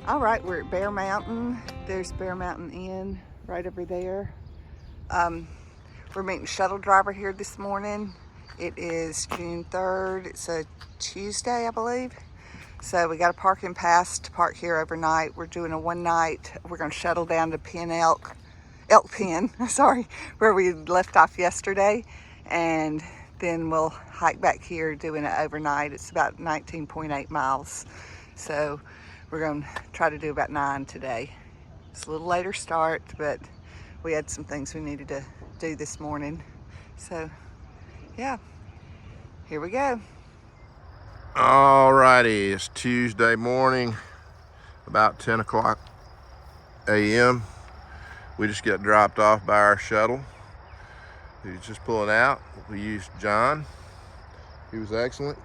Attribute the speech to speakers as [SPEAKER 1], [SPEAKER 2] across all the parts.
[SPEAKER 1] All right, we're at Bear Mountain. There's Bear Mountain Inn right over there. We're meeting shuttle driver here this morning. It is June 3rd. It's a Tuesday, I believe. So we got a parking pass to park here overnight. We're doing a one night. We're going to shuttle down to Elk Pen, sorry, where we left off yesterday. And then we'll hike back here doing it overnight. It's about 19.8 miles. So we're going to try to do about 9 today. It's a little later start, but we had some things we needed to do this morning. So yeah, here we go.
[SPEAKER 2] Alrighty, it's Tuesday morning, about 10 o'clock a.m. We just got dropped off by our shuttle. He's just pulling out. We used John. He was excellent.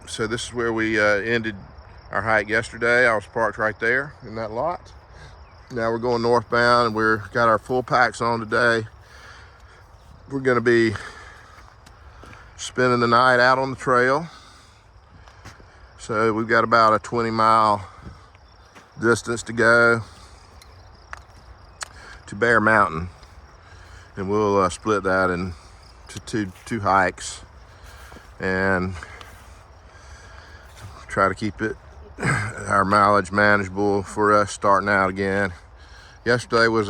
[SPEAKER 2] So this is where we ended our hike yesterday. I was parked right there in that lot. Now we're going northbound and we're got our full packs on today. We're gonna be spending the night out on the trail. So we've got about a 20-mile distance to go to Bear Mountain, and we'll split that into two hikes and try to keep it our mileage manageable for us starting out again. Yesterday was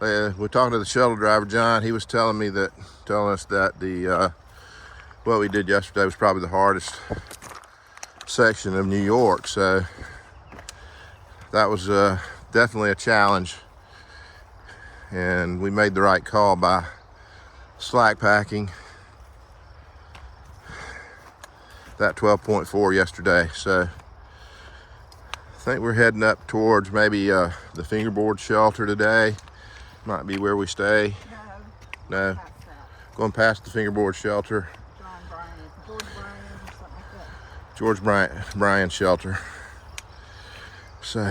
[SPEAKER 2] we're talking to the shuttle driver John. He was telling us that the what we did yesterday was probably the hardest section of New York, so that was definitely a challenge, and we made the right call by slack packing that 12.4 yesterday. So I think we're heading up towards maybe the fingerboard shelter today. Might be where we stay. No, going past the fingerboard shelter. George Brien shelter. So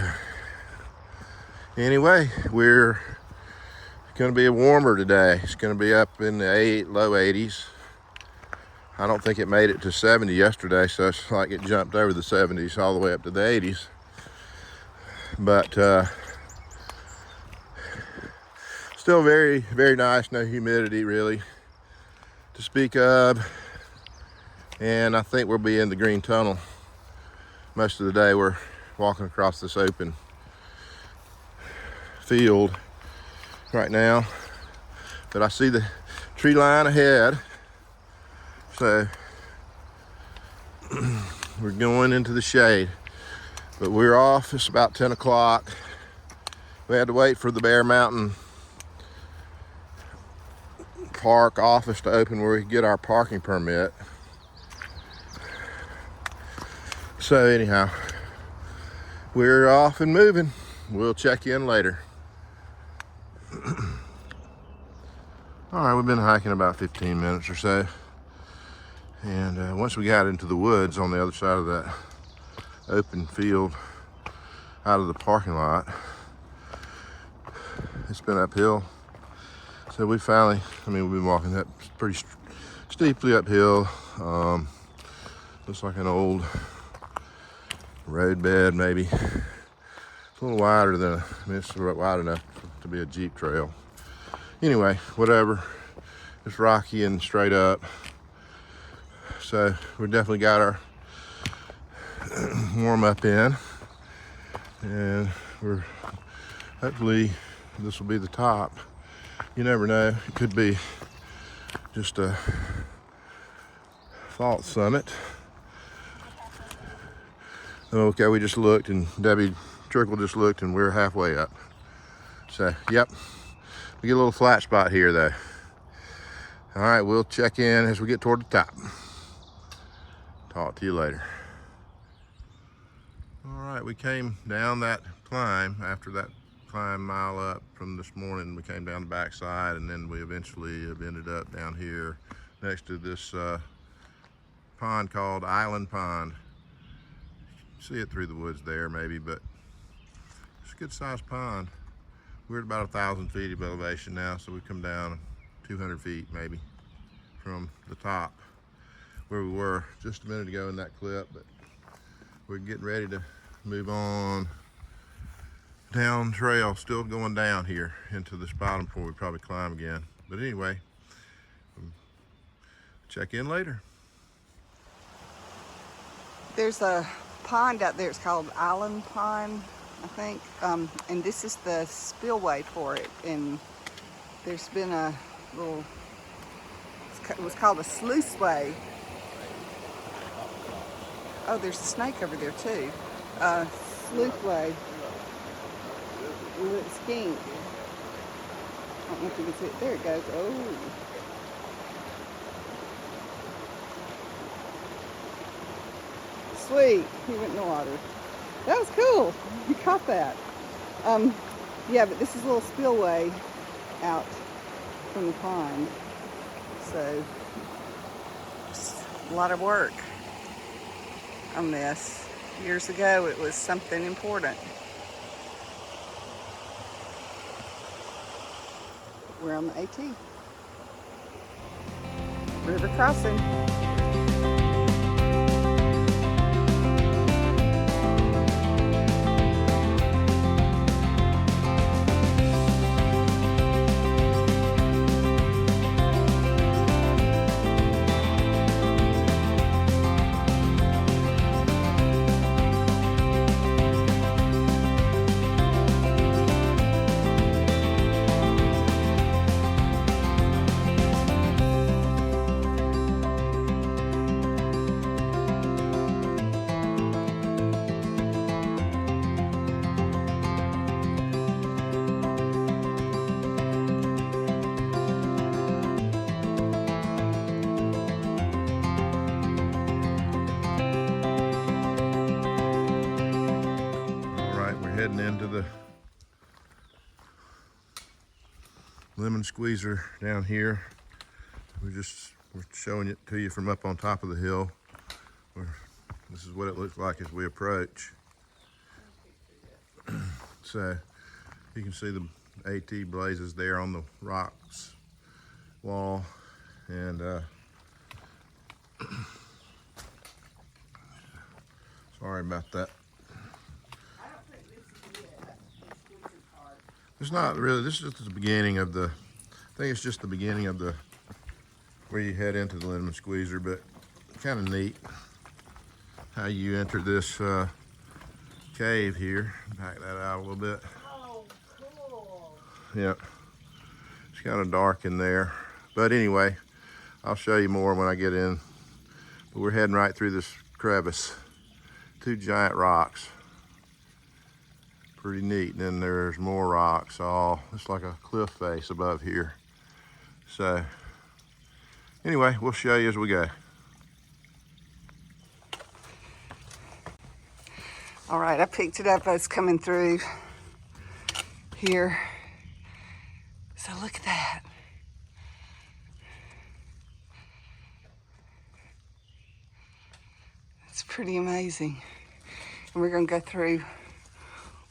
[SPEAKER 2] anyway, we're going to be warmer today. It's going to be up in the low 80s. I don't think it made it to 70 yesterday, so it's like it jumped over the 70s all the way up to the 80s. But still very, very nice. No humidity really to speak of. And I think we'll be in the green tunnel most of the day. We're walking across this open field right now, but I see the tree line ahead. So we're going into the shade, but we're off. It's about 10 o'clock. We had to wait for the Bear Mountain Park office to open where we could get our parking permit. So anyhow, we're off and moving. We'll check in later. All right, we've been hiking about 15 minutes or so. And once we got into the woods on the other side of that open field out of the parking lot, it's been uphill. So we finally, we've been walking that pretty steeply uphill. Looks like an old road bed maybe. It's a little wider than, it's wide enough to be a Jeep trail. Anyway, whatever. It's rocky and straight up. So we definitely got our warm up in, and we're hopefully this will be the top. You never know, it could be just a false summit. Okay, we just looked, and Debbie Trickle just looked, and we're halfway up. So yep, we get a little flat spot here though. All right, we'll check in as we get toward the top. Talk to you later. All right, we came down that climb. After that climb mile up from this morning, we came down the backside, and then we eventually have ended up down here next to this pond called Island Pond. You see it through the woods there maybe, but it's a good sized pond. We're at about 1,000 feet of elevation now, so we've come down 200 feet maybe from the top where we were just a minute ago in that clip, but we're getting ready to move on down trail, still going down here into this bottom before we probably climb again. But anyway, check in later.
[SPEAKER 1] There's a pond out there. It's called Island Pond, I think. And this is the spillway for it. And there's been a little, it was called a sluiceway. Oh, there's a snake over there too. Sluiceway. Look, skink. I don't know if you can see it. There it goes. Oh. Sweet. He went in the water. That was cool. You caught that. Yeah, but this is a little spillway out from the pond. So, just a lot of work on this. Years ago, it was something important. We're on the AT. River crossing.
[SPEAKER 2] Heading into the lemon squeezer down here. We're showing it to you from up on top of the hill. This is what it looks like as we approach. So you can see the AT blazes there on the rocks wall, and sorry about that. It's not really, this is just the beginning of the, I think it's just the beginning of the, where you head into the lemon squeezer, but kind of neat how you enter this cave here. Back that out a little bit.
[SPEAKER 1] Oh, cool.
[SPEAKER 2] Yeah, it's kind of dark in there. But anyway, I'll show you more when I get in. But we're heading right through this crevice. Two giant rocks. Pretty neat. And then there's more rocks, all it's like a cliff face above here. So anyway, we'll show you as we go.
[SPEAKER 1] All right, I picked it up. I was coming through here. So look at that. It's pretty amazing. And we're gonna go through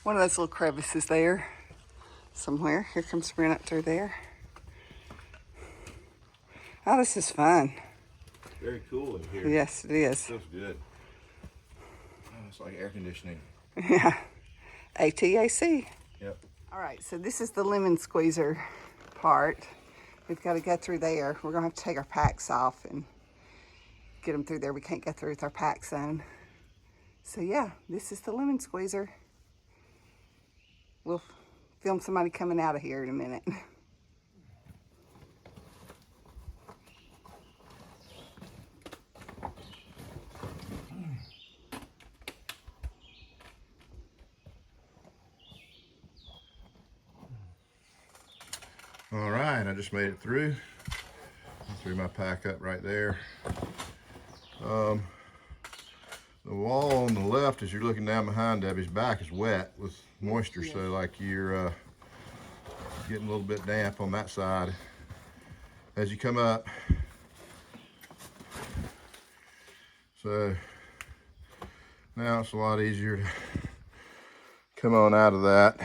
[SPEAKER 1] one of those little crevices there somewhere. Here comes Brien up through there. Oh, this is fun.
[SPEAKER 2] Very cool in here.
[SPEAKER 1] Yes, it is.
[SPEAKER 2] Feels good. Oh, it's like air conditioning.
[SPEAKER 1] Yeah. ATAC.
[SPEAKER 2] Yep.
[SPEAKER 1] All right, so this is the lemon squeezer part. We've got to go through there. We're gonna have to take our packs off and get them through there. We can't go through with our packs on. So yeah, this is the lemon squeezer. We'll film somebody coming out of here in a minute.
[SPEAKER 2] All right, I just made it through. I threw my pack up right there. The wall on the left, as you're looking down behind Debbie's back, is wet with moisture, so like you're getting a little bit damp on that side. As you come up, so now it's a lot easier to come on out of that.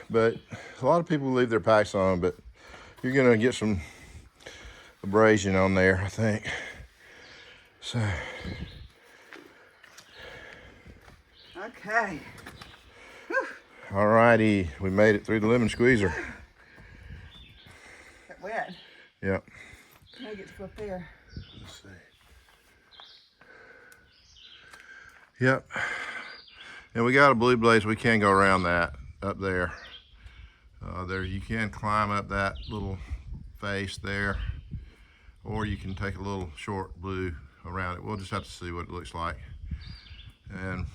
[SPEAKER 2] But a lot of people leave their packs on, but you're gonna get some abrasion on there, I think. So
[SPEAKER 1] Okay.
[SPEAKER 2] All righty, we made it through the lemon squeezer.
[SPEAKER 1] Got wet.
[SPEAKER 2] Yep.
[SPEAKER 1] Now get to go up there.
[SPEAKER 2] Let's see. Yep. And we got a blue blaze. We can go around that up there. There you can climb up that little face there, or you can take a little short blue around it. We'll just have to see what it looks like and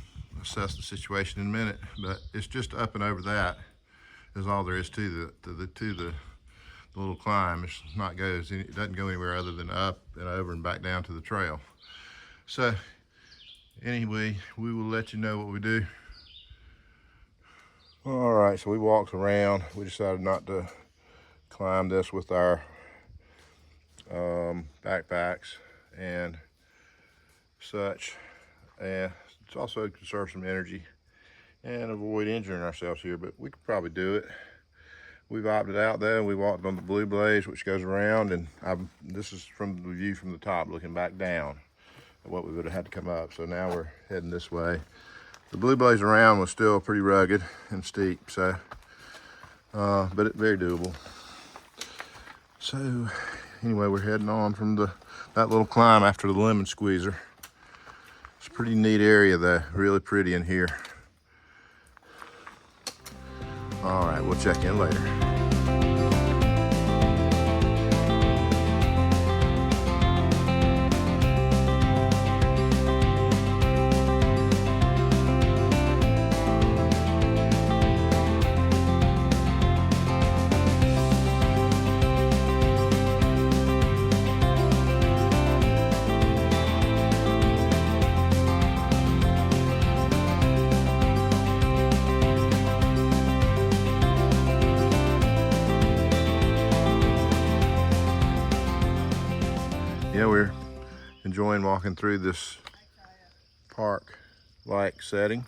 [SPEAKER 2] assess the situation in a minute. But it's just up and over that is all there is to the little climb. It doesn't go anywhere other than up and over and back down to the trail. So anyway, we will let you know what we do. All right, so we walked around. We decided not to climb this with our backpacks and such, and it's also conserve some energy and avoid injuring ourselves here, but we could probably do it. We've opted out though, and we walked on the blue blaze, which goes around, and this is from the view from the top, looking back down at what we would have had to come up. So now we're heading this way. The blue blaze around was still pretty rugged and steep, so but it's very doable. So anyway, we're heading on from that little climb after the lemon squeezer. It's a pretty neat area though, really pretty in here. All right, we'll check in later. Yeah, we're enjoying walking through this park-like setting.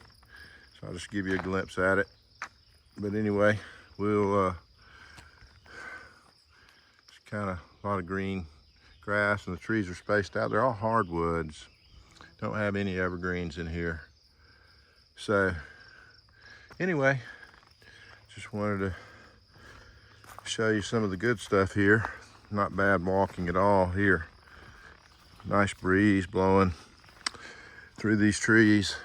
[SPEAKER 2] So I'll just give you a glimpse at it. But anyway, it's kind of a lot of green grass, and the trees are spaced out. They're all hardwoods. Don't have any evergreens in here. So anyway, just wanted to show you some of the good stuff here. Not bad walking at all here. Nice breeze blowing through these trees.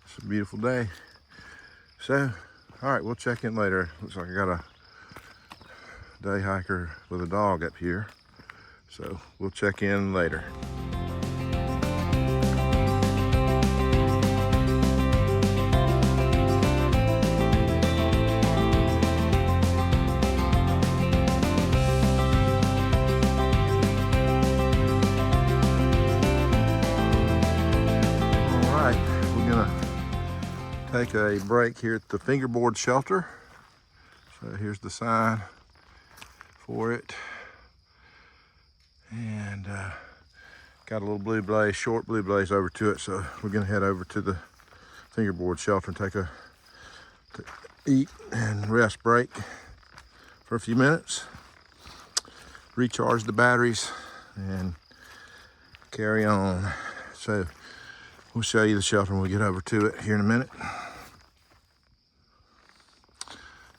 [SPEAKER 2] It's a beautiful day. So, all right, we'll check in later. Looks like I got a day hiker with a dog up here. So we'll check in later. Take a break here at the fingerboard shelter. So here's the sign for it. And got a little blue blaze, short blue blaze over to it. So we're gonna head over to the fingerboard shelter and take eat and rest break for a few minutes. Recharge the batteries and carry on. So we'll show you the shelter when we get over to it here in a minute.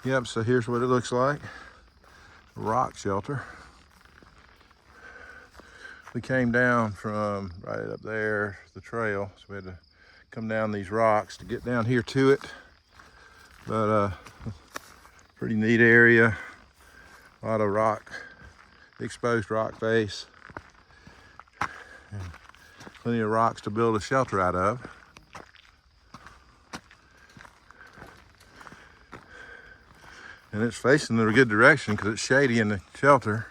[SPEAKER 2] Yep, so here's what it looks like. A rock shelter. We came down from right up there, the trail, so we had to come down these rocks to get down here to it. But pretty neat area. A lot of rock, exposed rock face. And plenty of rocks to build a shelter out of. And it's facing in a good direction because it's shady in the shelter.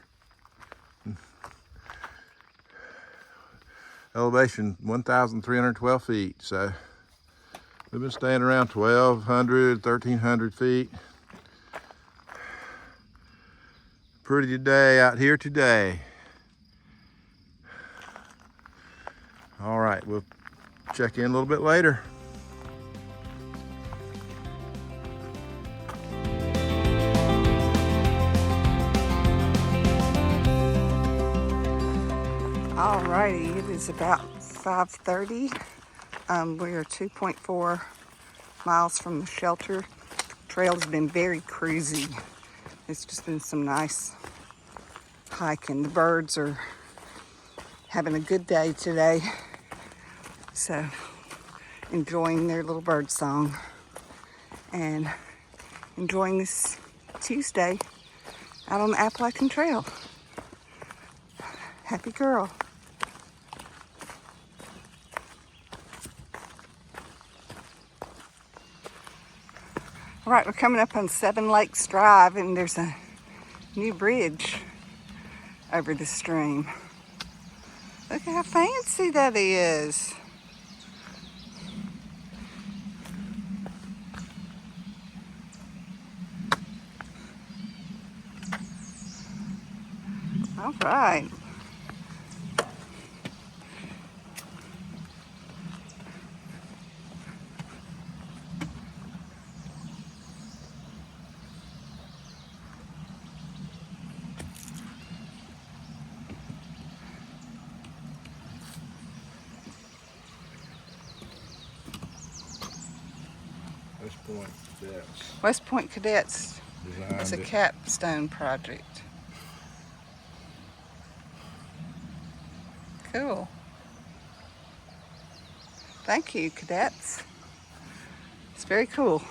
[SPEAKER 2] Elevation 1,312 feet. So we've been staying around 1,200, 1,300 feet. Pretty day out here today. All right, we'll check in a little bit later.
[SPEAKER 1] Alrighty, it is about 5:30 We are 2.4 miles from the shelter. Trail's been very cruisy. It's just been some nice hiking. The birds are having a good day today, so enjoying their little bird song and enjoying this Tuesday out on the Appalachian Trail. Happy girl. All right, we're coming up on Seven Lakes Drive, and there's a new bridge over the stream. Look how fancy that is. All right.
[SPEAKER 2] West Point Cadets.
[SPEAKER 1] West Point Cadets
[SPEAKER 2] Designed
[SPEAKER 1] is a
[SPEAKER 2] it.
[SPEAKER 1] capstone project. Cool. Thank you, cadets. It's very cool.